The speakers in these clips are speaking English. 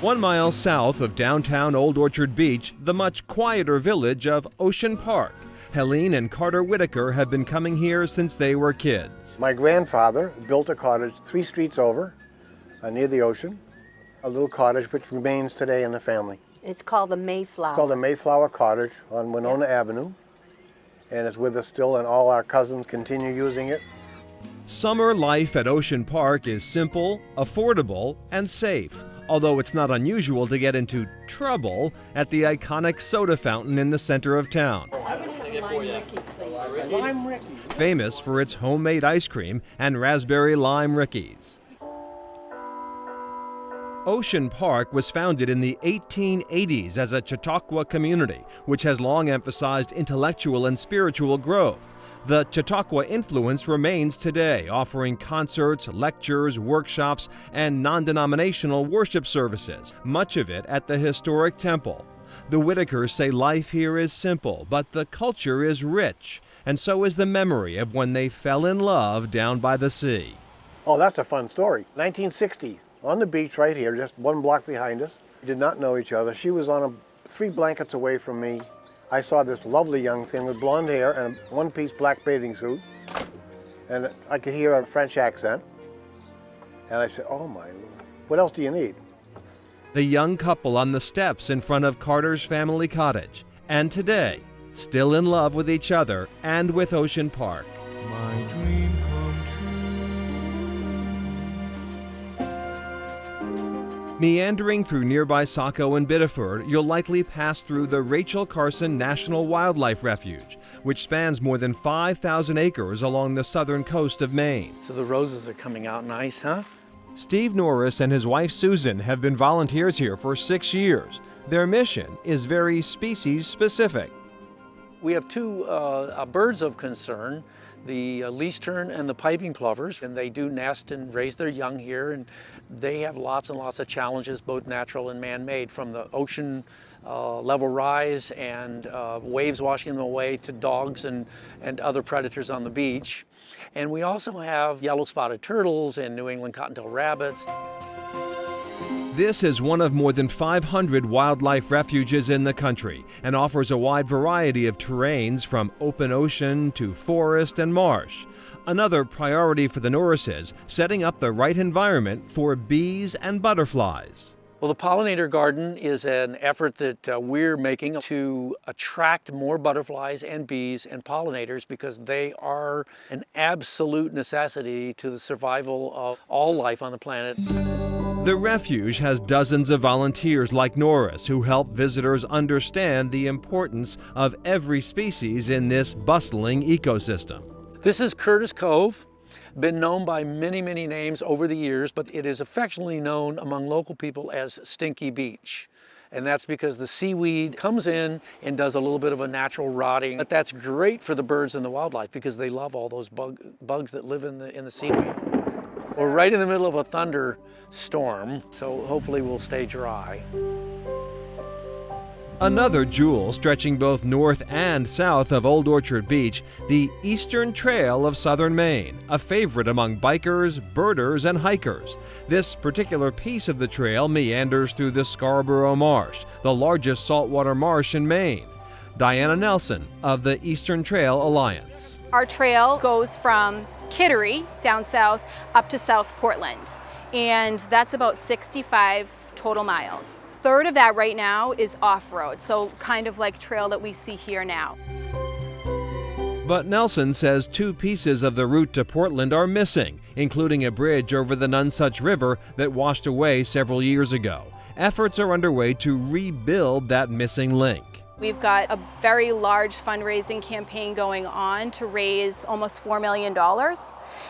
1 mile south of downtown Old Orchard Beach, the much quieter village of Ocean Park. Helene and Carter Whitaker have been coming here since they were kids. My grandfather built a cottage 3 streets over near the ocean, a little cottage which remains today in the family. It's called the Mayflower. It's called the Mayflower Cottage on Winona Avenue, and it's with us still, and all our cousins continue using it. Summer life at Ocean Park is simple, affordable, and safe, although it's not unusual to get into trouble at the iconic soda fountain in the center of town. Lime Ricky. Famous for its homemade ice cream and raspberry lime Rickies. Ocean Park was founded in the 1880s as a Chautauqua community, which has long emphasized intellectual and spiritual growth. The Chautauqua influence remains today, offering concerts, lectures, workshops, and non-denominational worship services, much of it at the historic temple. The Whitakers say life here is simple, but the culture is rich, and so is the memory of when they fell in love down by the sea. Oh, that's a fun story. 1960, on the beach right here, just 1 block behind us. We did not know each other. She was on 3 blankets away from me. I saw this lovely young thing with blonde hair and a 1-piece black bathing suit. And I could hear a French accent. And I said, oh my Lord, what else do you need? The young couple on the steps in front of Carter's family cottage. And today, still in love with each other and with Ocean Park. My dream come true. Meandering through nearby Saco and Biddeford, you'll likely pass through the Rachel Carson National Wildlife Refuge, which spans more than 5,000 acres along the southern coast of Maine. So the roses are coming out nice, huh? Steve Norris and his wife Susan have been volunteers here for 6 years. Their mission is very species specific. We have 2 birds of concern, the leastern and the piping plovers, and they do nest and raise their young here, and they have lots and lots of challenges, both natural and man-made, from the ocean level rise and waves washing them away to dogs and other predators on the beach. And we also have yellow-spotted turtles and New England cottontail rabbits. This is one of more than 500 wildlife refuges in the country and offers a wide variety of terrains from open ocean to forest and marsh. Another priority for the Norrises, setting up the right environment for bees and butterflies. Well, the pollinator garden is an effort that we're making to attract more butterflies and bees and pollinators because they are an absolute necessity to the survival of all life on the planet. The refuge has dozens of volunteers like Norris who help visitors understand the importance of every species in this bustling ecosystem. This is Curtis Cove, been known by many, many names over the years, but it is affectionately known among local people as Stinky Beach. And that's because the seaweed comes in and does a little bit of a natural rotting. But that's great for the birds and the wildlife because they love all those bugs that live in the seaweed. We're right in the middle of a thunderstorm, so hopefully we'll stay dry. Another jewel stretching both north and south of Old Orchard Beach, the Eastern Trail of southern Maine, a favorite among bikers, birders, and hikers. This particular piece of the trail meanders through the Scarborough Marsh, the largest saltwater marsh in Maine. Diana Nelson of the Eastern Trail Alliance. Our trail goes from Kittery down south up to South Portland, and that's about 65 total miles. 1/3 of that right now is off-road, so kind of like trail that we see here now. But Nelson says 2 pieces of the route to Portland are missing, including a bridge over the Nonsuch River that washed away several years ago. Efforts are underway to rebuild that missing link. We've got a very large fundraising campaign going on to raise almost $4 million,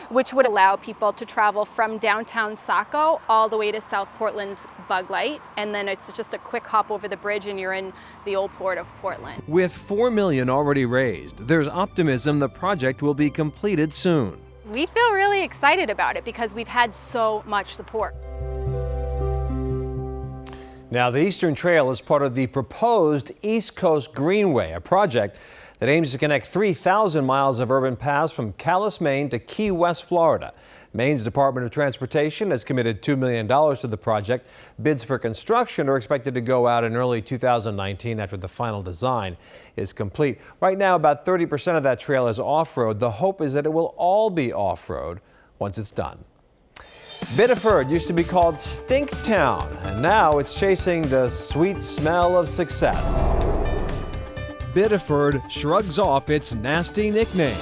which would allow people to travel from downtown Saco all the way to South Portland's Bug Light, and then it's just a quick hop over the bridge and you're in the old port of Portland. With $4 million already raised, there's optimism the project will be completed soon. We feel really excited about it because we've had so much support. Now, the Eastern Trail is part of the proposed East Coast Greenway, a project that aims to connect 3,000 miles of urban paths from Calais, Maine to Key West, Florida. Maine's Department of Transportation has committed $2 million to the project. Bids for construction are expected to go out in early 2019 after the final design is complete. Right now, about 30% of that trail is off-road. The hope is that it will all be off-road once it's done. Biddeford used to be called Stinktown, and now it's chasing the sweet smell of success. Biddeford shrugs off its nasty nickname.